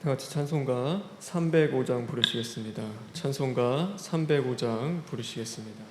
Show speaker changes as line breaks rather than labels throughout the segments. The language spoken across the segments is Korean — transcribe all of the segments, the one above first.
다 같이 찬송가 305장 부르시겠습니다. 찬송가 305장 부르시겠습니다.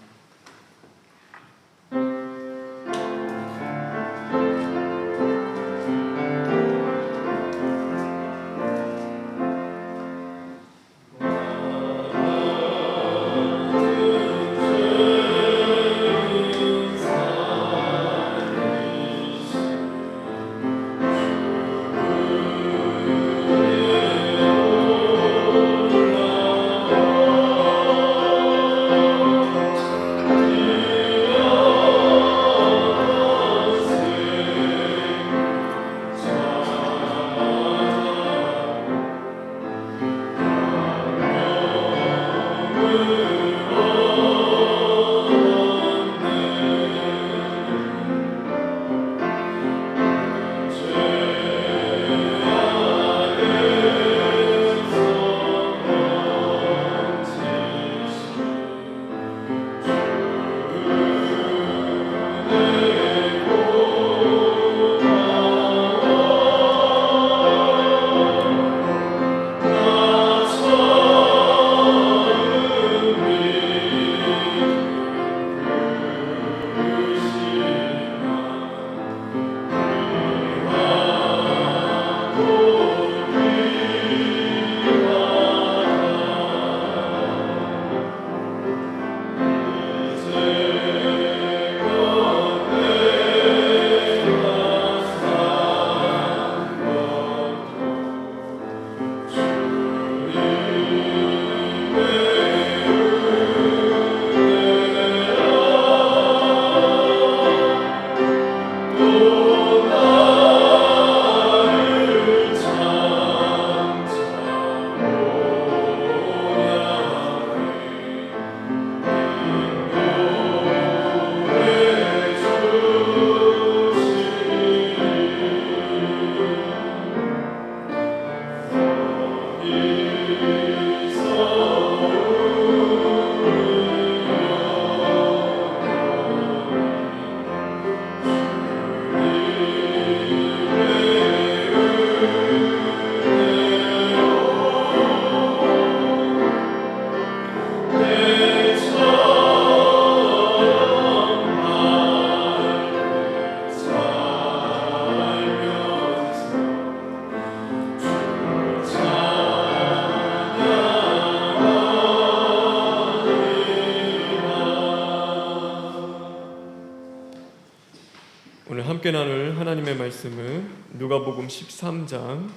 오늘 함께 나눌 하나님의 말씀은 누가복음 13장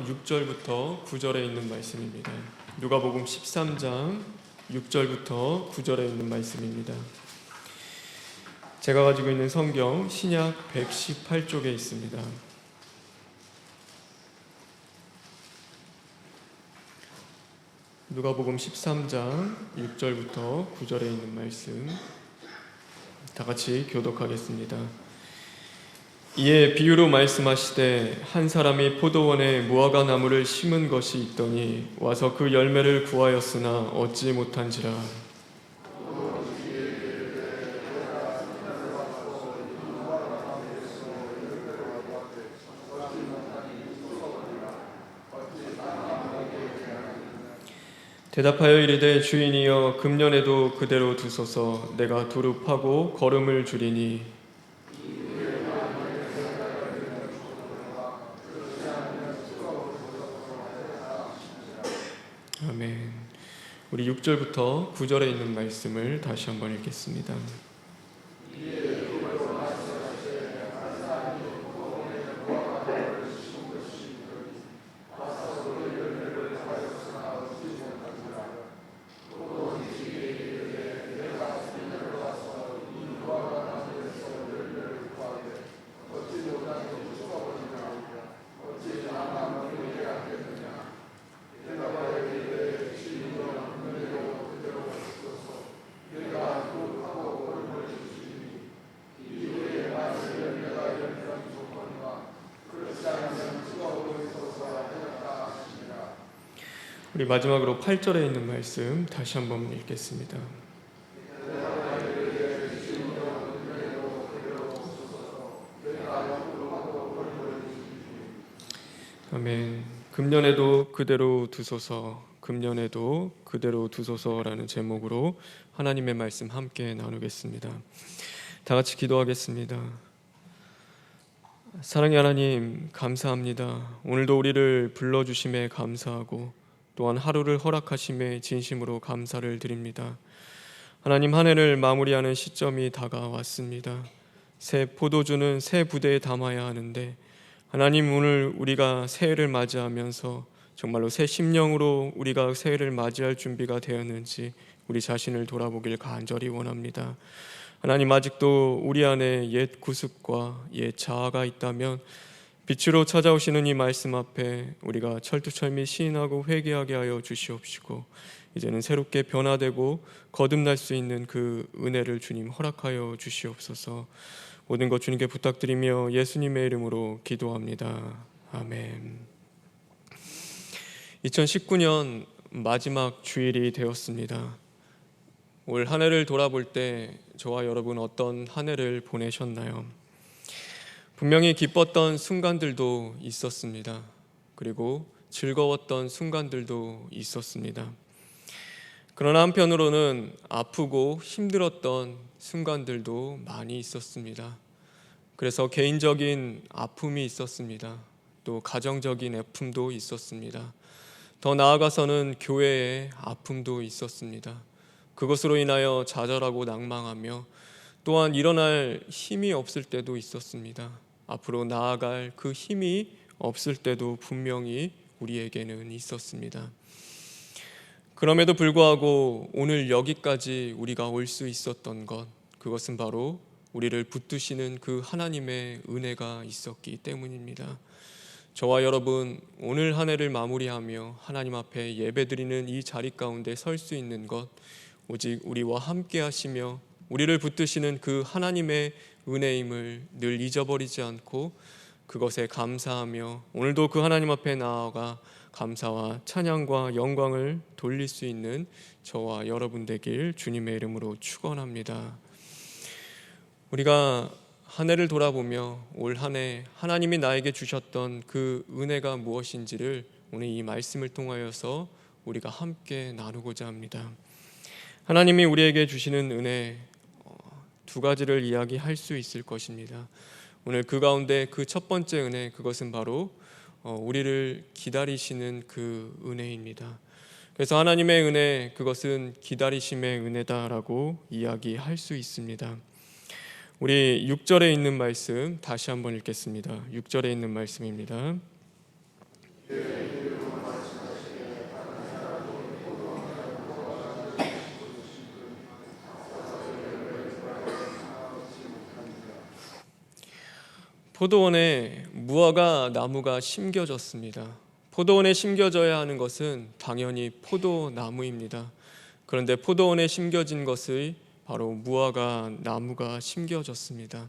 6절부터 9절에 있는 말씀입니다. 누가복음 13장 6절부터 9절에 있는 말씀입니다. 제가 가지고 있는 성경 신약 118쪽에 있습니다. 누가복음 13장 6절부터 9절에 있는 말씀 다 같이 교독하겠습니다. 이에 비유로 말씀하시되 한 사람이 포도원에 무화과 나무를 심은 것이 있더니 와서 그 열매를 구하였으나 얻지 못한지라. 대답하여 이르되 주인이여 금년에도 그대로 두소서. 내가 두루 파고 거름을 주리니. 아멘. 우리 6절부터 9절에 있는 말씀을 다시 한번 읽겠습니다. 우리 마지막으로 8절에 있는 말씀 다시 한번 읽겠습니다. 아멘. 금년에도 그대로 두소서, 금년에도 그대로 두소서라는 제목으로 하나님의 말씀 함께 나누겠습니다. 다 같이 기도하겠습니다. 사랑의 하나님, 감사합니다. 오늘도 우리를 불러주심에 감사하고 또한 하루를 허락하심에 진심으로 감사를 드립니다. 하나님, 한 해를 마무리하는 시점이 다가왔습니다. 새 포도주는 새 부대에 담아야 하는데 하나님, 오늘 우리가 새해를 맞이하면서 정말로 새 심령으로 우리가 새해를 맞이할 준비가 되었는지 우리 자신을 돌아보길 간절히 원합니다. 하나님, 아직도 우리 안에 옛 구습과 옛 자아가 있다면 빛으로 찾아오시는 이 말씀 앞에 우리가 철두철미 시인하고 회개하게 하여 주시옵시고, 이제는 새롭게 변화되고 거듭날 수 있는 그 은혜를 주님 허락하여 주시옵소서. 모든 것 주님께 부탁드리며 예수님의 이름으로 기도합니다. 아멘. 2019년 마지막 주일이 되었습니다. 올 한 해를 돌아볼 때 저와 여러분 어떤 한 해를 보내셨나요? 분명히 기뻤던 순간들도 있었습니다. 그리고 즐거웠던 순간들도 있었습니다. 그러나 한편으로는 아프고 힘들었던 순간들도 많이 있었습니다. 그래서 개인적인 아픔이 있었습니다. 또 가정적인 아픔도 있었습니다. 더 나아가서는 교회의 아픔도 있었습니다. 그것으로 인하여 좌절하고 낭망하며 또한 일어날 힘이 없을 때도 있었습니다. 앞으로 나아갈 그 힘이 없을 때도 분명히 우리에게는 있었습니다. 그럼에도 불구하고 오늘 여기까지 우리가 올 수 있었던 것, 그것은 바로 우리를 붙드시는 그 하나님의 은혜가 있었기 때문입니다. 저와 여러분, 오늘 한 해를 마무리하며 하나님 앞에 예배드리는 이 자리 가운데 설 수 있는 것, 오직 우리와 함께 하시며 우리를 붙드시는 그 하나님의 은혜임을 늘 잊어버리지 않고 그것에 감사하며 오늘도 그 하나님 앞에 나아가 감사와 찬양과 영광을 돌릴 수 있는 저와 여러분 되길 주님의 이름으로 축원합니다. 우리가 한 해를 돌아보며 올 한 해 하나님이 나에게 주셨던 그 은혜가 무엇인지를 오늘 이 말씀을 통하여서 우리가 함께 나누고자 합니다. 하나님이 우리에게 주시는 은혜 두 가지를 이야기할 수 있을 것입니다. 오늘 그 가운데 그 첫 번째 은혜, 그것은 바로 우리를 기다리시는 그 은혜입니다. 그래서 하나님의 은혜, 그것은 기다리심의 은혜다라고 이야기할 수 있습니다. 우리 6절에 있는 말씀 다시 한번 읽겠습니다. 6절에 있는 말씀입니다. 포도원에 무화과 나무가 심겨졌습니다. 포도원에 심겨져야 하는 것은 당연히 포도나무입니다. 그런데 포도원에 심겨진 것이 바로 무화과 나무가 심겨졌습니다.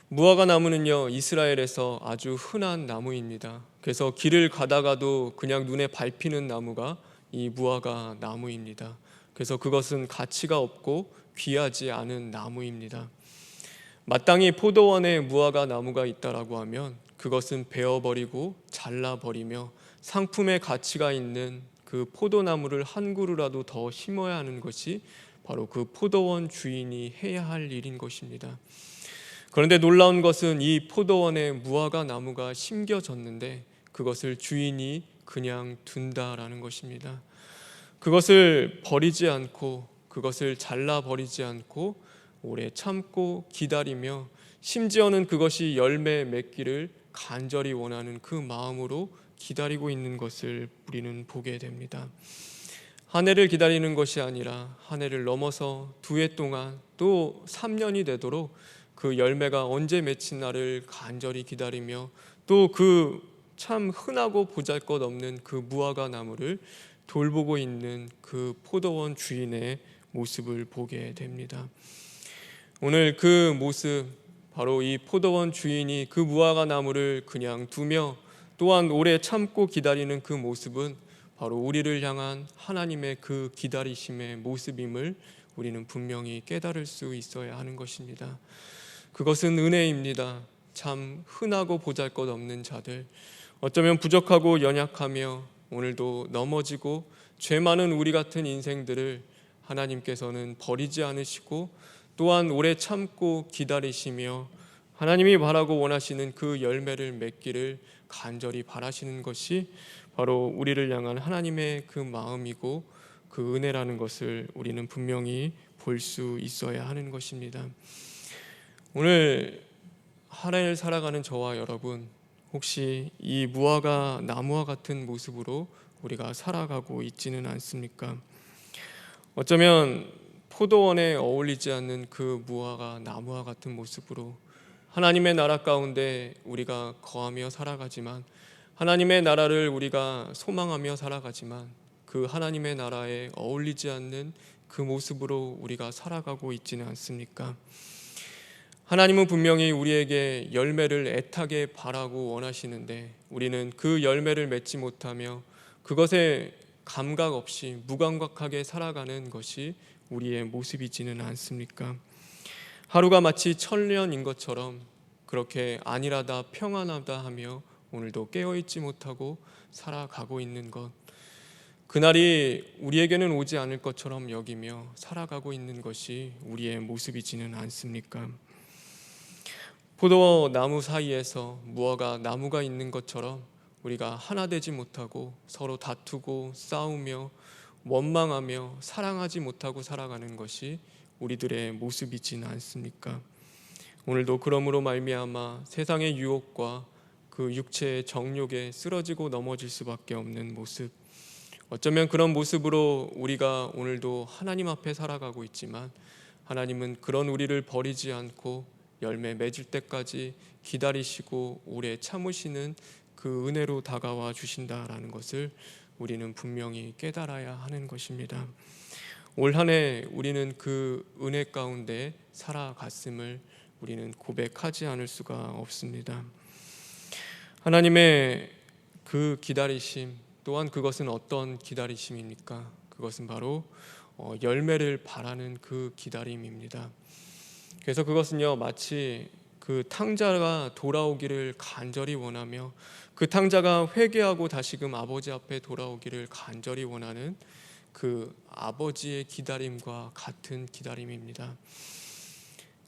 무화과 나무는요, 이스라엘에서 아주 흔한 나무입니다. 그래서 길을 가다가도 그냥 눈에 밟히는 나무가 이 무화과 나무입니다. 그래서 그것은 가치가 없고 귀하지 않은 나무입니다. 마땅히 포도원에 무화과 나무가 있다라고 하면 그것은 베어버리고 잘라버리며 상품의 가치가 있는 그 포도나무를 한 그루라도 더 심어야 하는 것이 바로 그 포도원 주인이 해야 할 일인 것입니다. 그런데 놀라운 것은 이 포도원에 무화과 나무가 심겨졌는데 그것을 주인이 그냥 둔다라는 것입니다. 그것을 버리지 않고 그것을 잘라버리지 않고 오래 참고 기다리며 심지어는 그것이 열매 맺기를 간절히 원하는 그 마음으로 기다리고 있는 것을 우리는 보게 됩니다. 한 해를 기다리는 것이 아니라 한 해를 넘어서 두 해 동안 또 3년이 되도록 그 열매가 언제 맺힌 날을 간절히 기다리며 또 그 참 흔하고 보잘것없는 그 무화과 나무를 돌보고 있는 그 포도원 주인의 모습을 보게 됩니다. 오늘 그 모습, 바로 이 포도원 주인이 그 무화과 나무를 그냥 두며 또한 오래 참고 기다리는 그 모습은 바로 우리를 향한 하나님의 그 기다리심의 모습임을 우리는 분명히 깨달을 수 있어야 하는 것입니다. 그것은 은혜입니다. 참 흔하고 보잘것없는 자들, 어쩌면 부족하고 연약하며 오늘도 넘어지고 죄 많은 우리 같은 인생들을 하나님께서는 버리지 않으시고 또한 오래 참고 기다리시며 하나님이 바라고 원하시는 그 열매를 맺기를 간절히 바라시는 것이 바로 우리를 향한 하나님의 그 마음이고 그 은혜라는 것을 우리는 분명히 볼 수 있어야 하는 것입니다. 오늘 한 해를 살아가는 저와 여러분, 혹시 이 무화과 나무와 같은 모습으로 우리가 살아가고 있지는 않습니까? 어쩌면 포도원에 어울리지 않는 그 무화과 나무와 같은 모습으로 하나님의 나라 가운데 우리가 거하며 살아가지만, 하나님의 나라를 우리가 소망하며 살아가지만 그 하나님의 나라에 어울리지 않는 그 모습으로 우리가 살아가고 있지는 않습니까? 하나님은 분명히 우리에게 열매를 애타게 바라고 원하시는데 우리는 그 열매를 맺지 못하며 그것에 감각 없이 무감각하게 살아가는 것이 우리의 모습이지는 않습니까? 하루가 마치 천년인 것처럼 그렇게 안일하다 평안하다 하며 오늘도 깨어있지 못하고 살아가고 있는 것, 그날이 우리에게는 오지 않을 것처럼 여기며 살아가고 있는 것이 우리의 모습이지는 않습니까? 포도나무 사이에서 무화과 나무가 있는 것처럼 우리가 하나 되지 못하고 서로 다투고 싸우며 원망하며 사랑하지 못하고 살아가는 것이 우리들의 모습이지는 않습니까? 오늘도 그러므로 말미암아 세상의 유혹과 그 육체의 정욕에 쓰러지고 넘어질 수밖에 없는 모습, 어쩌면 그런 모습으로 우리가 오늘도 하나님 앞에 살아가고 있지만 하나님은 그런 우리를 버리지 않고 열매 맺을 때까지 기다리시고 오래 참으시는 그 은혜로 다가와 주신다라는 것을 우리는 분명히 깨달아야 하는 것입니다. 올 한 해 우리는 그 은혜 가운데 살아갔음을 우리는 고백하지 않을 수가 없습니다. 하나님의 그 기다리심, 또한 그것은 어떤 기다리심입니까? 그것은 바로 열매를 바라는 그 기다림입니다. 그래서 그것은요, 마치 그 탕자가 돌아오기를 간절히 원하며 그 탕자가 회개하고 다시금 아버지 앞에 돌아오기를 간절히 원하는 그 아버지의 기다림과 같은 기다림입니다.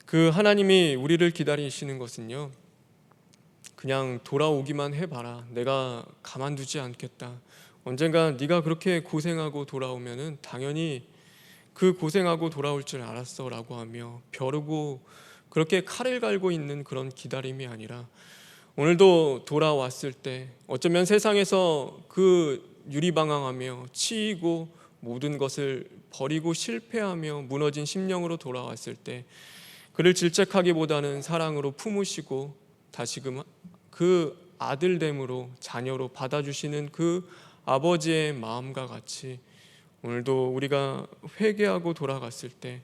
그 하나님이 우리를 기다리시는 것은요, 그냥 돌아오기만 해봐라, 내가 가만두지 않겠다, 언젠가 네가 그렇게 고생하고 돌아오면은 당연히 그 고생하고 돌아올 줄 알았어 라고 하며 벼르고 그렇게 칼을 갈고 있는 그런 기다림이 아니라, 오늘도 돌아왔을 때 어쩌면 세상에서 그 유리방황하며 치이고 모든 것을 버리고 실패하며 무너진 심령으로 돌아왔을 때 그를 질책하기보다는 사랑으로 품으시고 다시금 그 아들됨으로 자녀로 받아주시는 그 아버지의 마음과 같이 오늘도 우리가 회개하고 돌아갔을 때,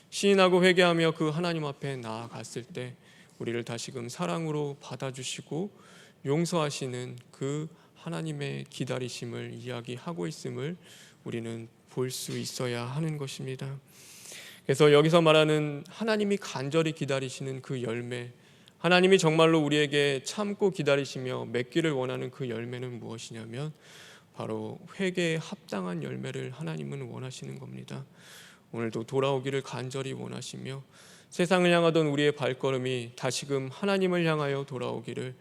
시인하고 회개하며 그 하나님 앞에 나아갔을 때 우리를 다시금 사랑으로 받아주시고 용서하시는 그 하나님의 기다리심을 이야기하고 있음을 우리는 볼 수 있어야 하는 것입니다. 그래서 여기서 말하는 하나님이 간절히 기다리시는 그 열매, 하나님이 정말로 우리에게 참고 기다리시며 맺기를 원하는 그 열매는 무엇이냐면 바로 회개에 합당한 열매를 하나님은 원하시는 겁니다. 오늘도 돌아오기를 간절히 원하시며 세상을 향하던 우리의 발걸음이 다시금 하나님을 향하여 돌아오기를,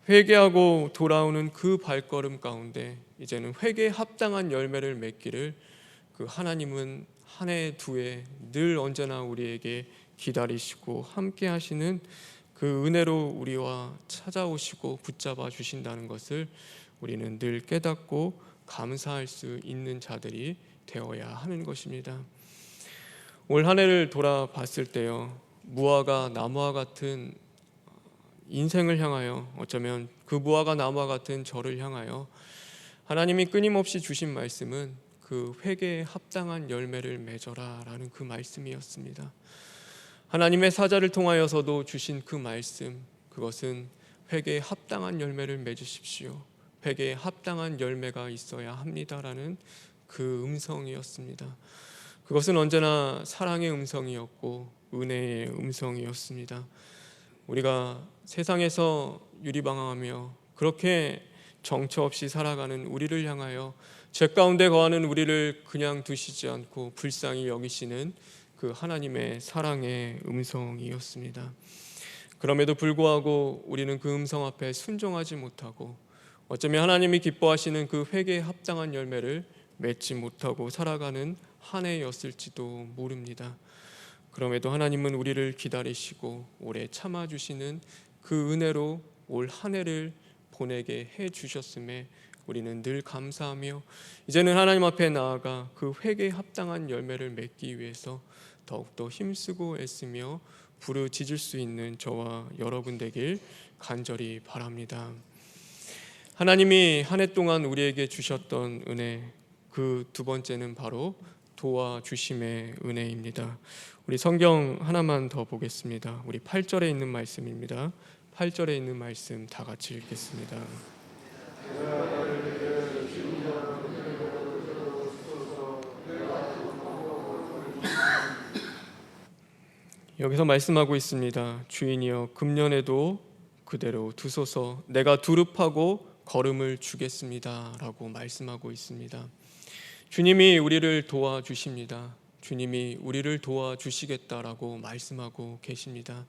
회개하고 돌아오는 그 발걸음 가운데 이제는 회개에 합당한 열매를 맺기를 그 하나님은 한 해 두 해 늘 언제나 우리에게 기다리시고 함께 하시는 그 은혜로 우리와 찾아오시고 붙잡아 주신다는 것을 우리는 늘 깨닫고 감사할 수 있는 자들이 되어야 하는 것입니다. 올 한 해를 돌아봤을 때요, 무화과 나무와 같은 인생을 향하여, 어쩌면 그 무화과 나무와 같은 저를 향하여 하나님이 끊임없이 주신 말씀은 그 회개에 합당한 열매를 맺어라 라는 그 말씀이었습니다. 하나님의 사자를 통하여서도 주신 그 말씀, 그것은 회개에 합당한 열매를 맺으십시오, 회개에 합당한 열매가 있어야 합니다라는 그 음성이었습니다. 그것은 언제나 사랑의 음성이었고 은혜의 음성이었습니다. 우리가 세상에서 유리방황하며 그렇게 정처 없이 살아가는 우리를 향하여 죄 가운데 거하는 우리를 그냥 두시지 않고 불쌍히 여기시는 그 하나님의 사랑의 음성이었습니다. 그럼에도 불구하고 우리는 그 음성 앞에 순종하지 못하고 어쩌면 하나님이 기뻐하시는 그 회개에 합당한 열매를 맺지 못하고 살아가는 한 해였을지도 모릅니다. 그럼에도 하나님은 우리를 기다리시고 오래 참아주시는 그 은혜로 올 한 해를 보내게 해주셨음에 우리는 늘 감사하며 이제는 하나님 앞에 나아가 그 회개에 합당한 열매를 맺기 위해서 더욱더 힘쓰고 애쓰며 부르짖을 수 있는 저와 여러분 되길 간절히 바랍니다. 하나님이 한 해 동안 우리에게 주셨던 은혜, 그 두 번째는 바로 도와주심의 은혜입니다. 우리 성경 하나만 더 보겠습니다. 우리 8절에 있는 말씀입니다. 8절에 있는 말씀 다 같이 읽겠습니다. 여기서 말씀하고 있습니다. 주인이여 금년에도 그대로 두소서, 내가 두릅하고 걸음을 주겠습니다 라고 말씀하고 있습니다. 주님이 우리를 도와주십니다. 주님이 우리를 도와주시겠다라고 말씀하고 계십니다.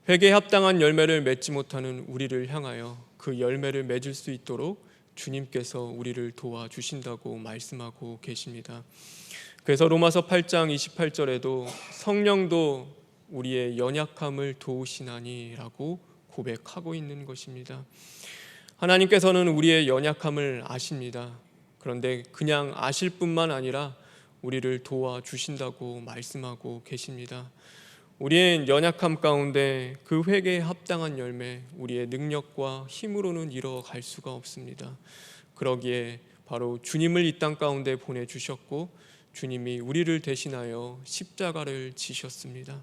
회개에 합당한 열매를 맺지 못하는 우리를 향하여 그 열매를 맺을 수 있도록 주님께서 우리를 도와주신다고 말씀하고 계십니다. 그래서 로마서 8장 28절에도 성령도 우리의 연약함을 도우시나니 라고 고백하고 있는 것입니다. 하나님께서는 우리의 연약함을 아십니다. 그런데 그냥 아실 뿐만 아니라 우리를 도와주신다고 말씀하고 계십니다. 우리의 연약함 가운데 그 회개에 합당한 열매, 우리의 능력과 힘으로는 이뤄갈 수가 없습니다. 그러기에 바로 주님을 이 땅 가운데 보내주셨고 주님이 우리를 대신하여 십자가를 지셨습니다.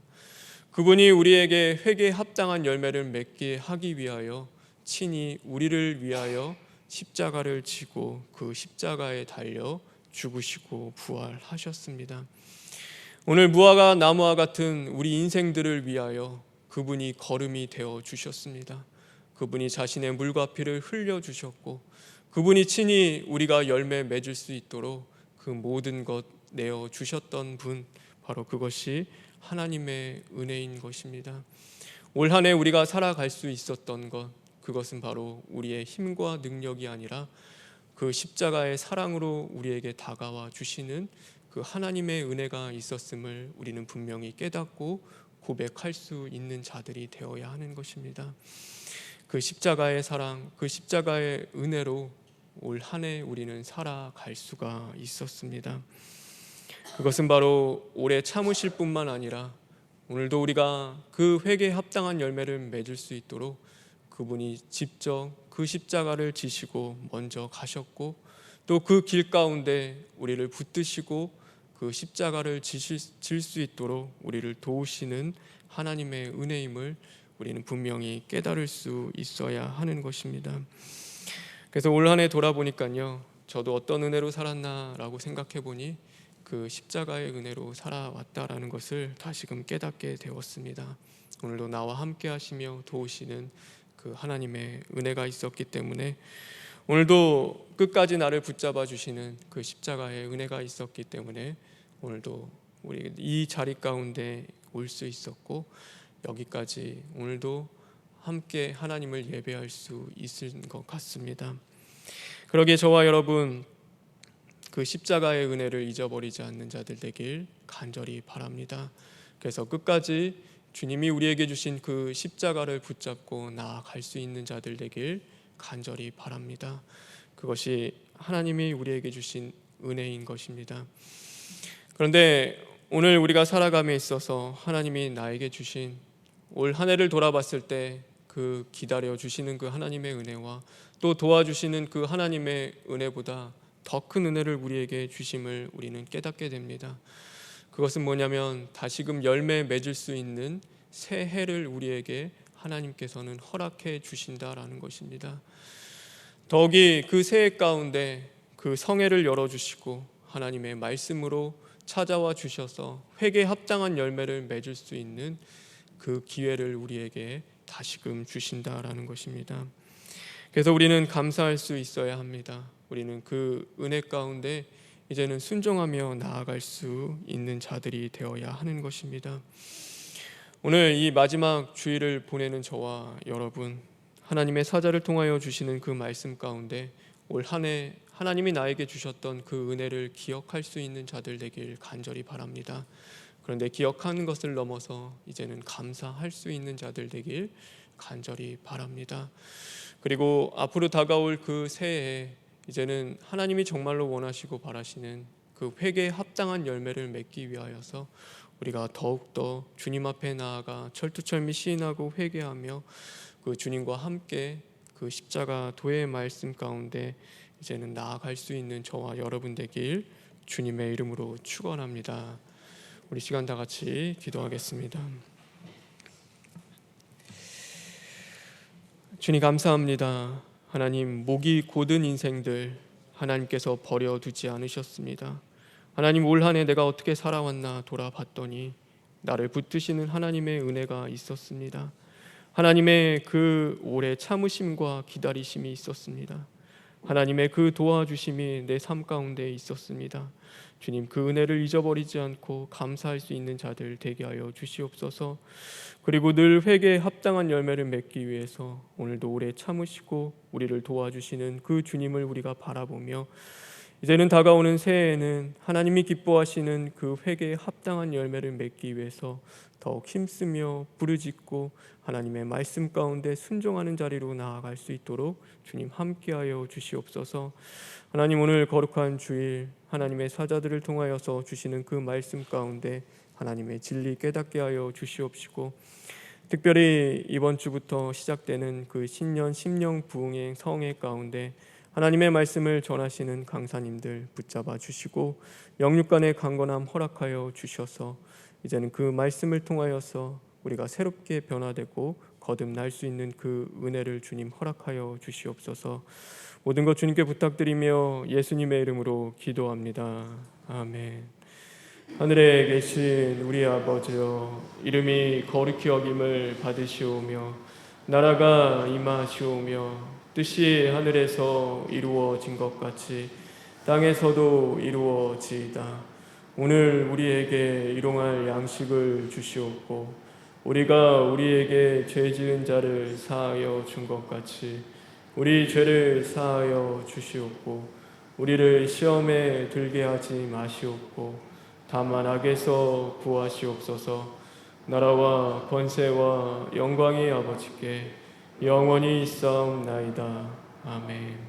그분이 우리에게 회개에 합당한 열매를 맺게 하기 위하여 친히 우리를 위하여 십자가를 지고 그 십자가에 달려 죽으시고 부활하셨습니다. 오늘 무화과 나무와 같은 우리 인생들을 위하여 그분이 거름이 되어 주셨습니다. 그분이 자신의 물과 피를 흘려 주셨고 그분이 친히 우리가 열매 맺을 수 있도록 그 모든 것 내어 주셨던 분, 바로 그것이 하나님의 은혜인 것입니다. 올 한 해 우리가 살아갈 수 있었던 것, 그것은 바로 우리의 힘과 능력이 아니라 그 십자가의 사랑으로 우리에게 다가와 주시는 그 하나님의 은혜가 있었음을 우리는 분명히 깨닫고 고백할 수 있는 자들이 되어야 하는 것입니다. 그 십자가의 사랑, 그 십자가의 은혜로 올 한 해 우리는 살아갈 수가 있었습니다. 그것은 바로 오래 참으실 뿐만 아니라 오늘도 우리가 그 회개에 합당한 열매를 맺을 수 있도록 그분이 직접 그 십자가를 지시고 먼저 가셨고 또 그 길 가운데 우리를 붙드시고 그 십자가를 질 수 있도록 우리를 도우시는 하나님의 은혜임을 우리는 분명히 깨달을 수 있어야 하는 것입니다. 그래서 올 한 해 돌아보니까요, 저도 어떤 은혜로 살았나라고 생각해 보니 그 십자가의 은혜로 살아왔다라는 것을 다시금 깨닫게 되었습니다. 오늘도 나와 함께 하시며 도우시는 그 하나님의 은혜가 있었기 때문에, 오늘도 끝까지 나를 붙잡아 주시는 그 십자가의 은혜가 있었기 때문에 오늘도 우리 이 자리 가운데 올 수 있었고, 여기까지 오늘도 함께 하나님을 예배할 수 있을 것 같습니다. 그러기에 저와 여러분, 그 십자가의 은혜를 잊어버리지 않는 자들 되길 간절히 바랍니다. 그래서 끝까지 주님이 우리에게 주신 그 십자가를 붙잡고 나아갈 수 있는 자들 되길 간절히 바랍니다. 그것이 하나님이 우리에게 주신 은혜인 것입니다. 그런데 오늘 우리가 살아감에 있어서 하나님이 나에게 주신, 올 한 해를 돌아봤을 때 그 기다려 주시는 그 하나님의 은혜와 또 도와주시는 그 하나님의 은혜보다 더 큰 은혜를 우리에게 주심을 우리는 깨닫게 됩니다. 그것은 뭐냐면 다시금 열매 맺을 수 있는 새 해를 우리에게 하나님께서는 허락해 주신다라는 것입니다. 더욱이 그 새해 가운데 그 성회를 열어주시고 하나님의 말씀으로 찾아와 주셔서 회개에 합당한 열매를 맺을 수 있는 그 기회를 우리에게 다시금 주신다라는 것입니다. 그래서 우리는 감사할 수 있어야 합니다. 우리는 그 은혜 가운데 이제는 순종하며 나아갈 수 있는 자들이 되어야 하는 것입니다. 오늘 이 마지막 주일을 보내는 저와 여러분, 하나님의 사자를 통하여 주시는 그 말씀 가운데 올 한 해 하나님이 나에게 주셨던 그 은혜를 기억할 수 있는 자들 되길 간절히 바랍니다. 그런데 기억하는 것을 넘어서 이제는 감사할 수 있는 자들 되길 간절히 바랍니다. 그리고 앞으로 다가올 그 새해에 이제는 하나님이 정말로 원하시고 바라시는 그 회개에 합당한 열매를 맺기 위하여서 우리가 더욱더 주님 앞에 나아가 철두철미 시인하고 회개하며 그 주님과 함께 그 십자가 도의 말씀 가운데 이제는 나아갈 수 있는 저와 여러분 되길 주님의 이름으로 축원합니다. 우리 시간 다 같이 기도하겠습니다. 주님 감사합니다. 하나님, 목이 곧은 인생들 하나님께서 버려두지 않으셨습니다. 하나님, 올 한 해 내가 어떻게 살아왔나 돌아봤더니 나를 붙드시는 하나님의 은혜가 있었습니다. 하나님의 그 오래 참으심과 기다리심이 있었습니다. 하나님의 그 도와주심이 내 삶 가운데 있었습니다. 주님, 그 은혜를 잊어버리지 않고 감사할 수 있는 자들 되게 하여 주시옵소서. 그리고 늘 회개에 합당한 열매를 맺기 위해서 오늘도 오래 참으시고 우리를 도와주시는 그 주님을 우리가 바라보며 이제는 다가오는 새해에는 하나님이 기뻐하시는 그 회개에 합당한 열매를 맺기 위해서 더욱 힘쓰며 부르짖고 하나님의 말씀 가운데 순종하는 자리로 나아갈 수 있도록 주님 함께하여 주시옵소서. 하나님, 오늘 거룩한 주일 하나님의 사자들을 통하여서 주시는 그 말씀 가운데 하나님의 진리 깨닫게 하여 주시옵시고, 특별히 이번 주부터 시작되는 그 신년 심령 부흥의 성회 가운데 하나님의 말씀을 전하시는 강사님들 붙잡아 주시고 영육간의 강건함 허락하여 주셔서 이제는 그 말씀을 통하여서 우리가 새롭게 변화되고 거듭날 수 있는 그 은혜를 주님 허락하여 주시옵소서. 모든 것 주님께 부탁드리며 예수님의 이름으로 기도합니다. 아멘. 하늘에 계신 우리 아버지여, 이름이 거룩히 여김을 받으시오며 나라가 임하시오며 뜻이 하늘에서 이루어진 것 같이 땅에서도 이루어지이다. 오늘 우리에게 일용할 양식을 주시옵고 우리가 우리에게 죄 지은 자를 사하여 준 것 같이 우리 죄를 사하여 주시옵고 우리를 시험에 들게 하지 마시옵고 다만 악에서 구하시옵소서. 나라와 권세와 영광이 아버지께 영원히 있사옵나이다. 아멘.